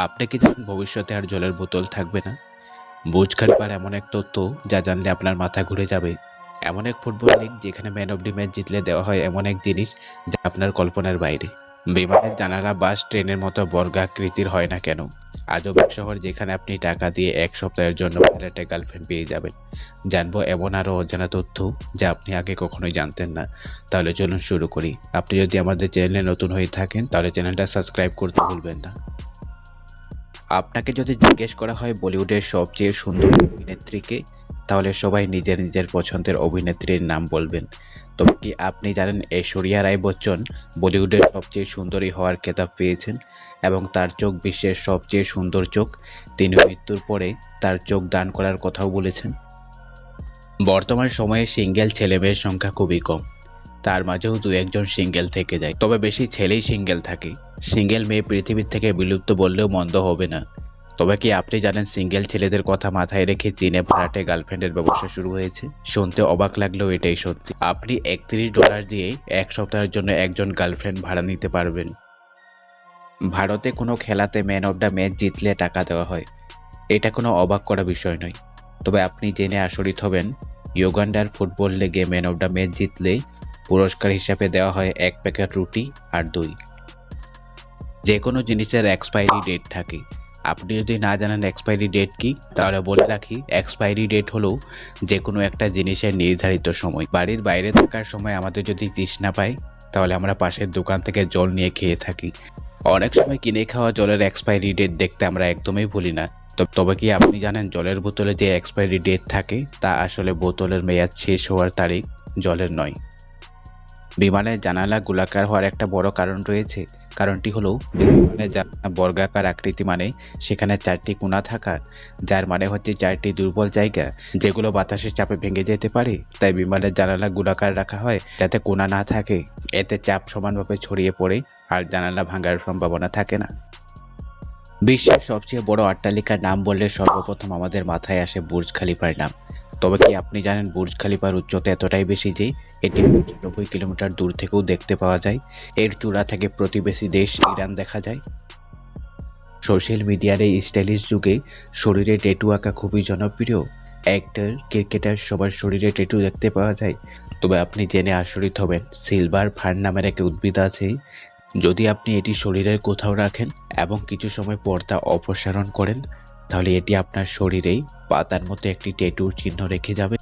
আপনি কি জানেন ভবিষ্যতে আর জলের বোতল থাকবে না? বুর্জ খলিফার এমন এক তথ্য যা জানলে আপনার মাথা ঘুরে যাবে। এমন এক ফুটবল লিগ যেখানে ম্যান অব দি ম্যাচ জিতলে দেওয়া হয় এমন এক জিনিস যা আপনার কল্পনার বাইরে। বিমানের জানালা বাস ট্রেনের মতো বর্গাকৃতির হয় না কেন? আজব এক শহর যেখানে আপনি টাকা দিয়ে এক সপ্তাহের জন্য ফ্ল্যাটে গার্লফ্রেন্ড পেয়ে যাবেন। জানবো এমন আরো অজানা তথ্য যা আপনি আগে কখনোই জানতেন না। তাহলে চলুন শুরু করি। আপনি যদি আমাদের চ্যানেলে নতুন হয়ে থাকেন তাহলে চ্যানেলটা সাবস্ক্রাইব করতে ভুলবেন না। আপনাকে যদি জিজ্ঞেস করা হয় বলিউডের সবচেয়ে সুন্দর অভিনেত্রীকে, তাহলে সবাই নিজের নিজের পছন্দের অভিনেত্রীর নাম বলবেন। তবে কি আপনি জানেন ঐশ্বরিয়া রায় বচ্চন বলিউডের সবচেয়ে সুন্দরী হওয়ার খেতাব পেয়েছেন এবং তার চোখ বিশ্বের সবচেয়ে সুন্দর চোখ। তিনি মৃত্যুর পরে তার চোখ দান করার কথাও বলেছেন। বর্তমান সময়ে সিঙ্গেল ছেলেমেয়ের সংখ্যা খুবই কম, তার মাঝেও দু একজন সিঙ্গেল থেকে যায়, তবে বেশি ছেলেই সিঙ্গেল থাকে। সিঙ্গেল মেয়ে পৃথিবীর থেকে বিলুপ্ত বললেও মন্দ হবে না। তবে কি আপনি জানেন সিঙ্গেল ছেলেদের কথা মাথায় রেখে চীনে ভাড়াটে গার্লফ্রেন্ডের ব্যবসা শুরু হয়েছে? শুনতে অবাক লাগলেও এটাই সত্যি। আপনি $31 দিয়ে এক সপ্তাহের জন্য একজন গার্লফ্রেন্ড ভাড়া নিতে পারবেন। ভারতে কোনো খেলাতে ম্যান অফ দ্য ম্যাচ জিতলে টাকা দেওয়া হয়। এটা কোনো অবাক করা বিষয় নয়। তবে আপনি জেনে আচরিত হবেন, ইউগান্ডার ফুটবল লিগে ম্যান অফ দ্য ম্যাচ জিতলে পুরস্কার হিসাবে দেওয়া হয় 1 প্যাকেট রুটি আর দই। যে কোনো জিনিসের এক্সপায়ারি ডেট থাকে। আপনি যদি না জানেন এক্সপায়ারি ডেট কি, তাহলে বলে রাখি, এক্সপায়ারি ডেট হলো যে কোনো একটা জিনিসের নির্ধারিত সময়। বাড়ির বাইরে থাকার সময় আমাদের যদি তৃষ্ণা পায়, তাহলে আমরা পাশের দোকান থেকে জল নিয়ে খেয়ে থাকি। অনেক সময় কিনে খাওয়া জলের এক্সপায়ারি ডেট দেখতে আমরা একদমই ভুলি না। তবে কি আপনি জানেন জলের বোতলে যে এক্সপায়ারি ডেট থাকে তা আসলে বোতলের মেয়াদ শেষ হওয়ার তারিখ, জলের নয়। বিমানের জানালা গোলাকার হওয়ার একটা বড় কারণ রয়েছে। কারণটি হলো বিমানের জানালা বর্গাকার আকৃতি, মানে সেখানে 4টি কোণা থাকা, যার মানে হচ্ছে 4টি দুর্বল জায়গা যেগুলো বাতাসের চাপে ভেঙে যেতে পারে। তাই বিমানের জানালা গোলাকার রাখা হয় যাতে কোণা না থাকে, এতে চাপ সমানভাবে ছড়িয়ে পড়ে আর জানালা ভাঙার সম্ভাবনা থাকে না। বিশ্বের সবচেয়ে বড় অট্টালিকার নাম বললে সর্বপ্রথম আমাদের মাথায় আসে বুর্জ খলিফার নাম। তবে কি আপনি জানেন বুর্জ খলিফার উচ্চতা এতটাই বেশি যে এটি 90 কিলোমিটার দূর থেকেও দেখতে পাওয়া যায়। এর চূড়া থেকে প্রতিবেশী দেশ ইরান দেখা যায়। সোশ্যাল মিডিয়ার এই স্টাইলিশ যুগে শরীরে ট্যাটু আঁকা খুবই জনপ্রিয়। অ্যাক্টর, ক্রিকেটার সবার শরীরে ট্যাটু দেখতে পাওয়া যায়। তবে আপনি জেনে আচরিত হবেন, সিলভার ফার্ন নামের এক উদ্ভিদ আছে। যদি আপনি এটি শরীরের কোথাও রাখেন এবং কিছু সময় পর তা অপসারণ করেন, তাহলে এটি আপনার শরীরেই পাতার মতো একটি ট্যাটুর চিহ্ন রেখে যাবে।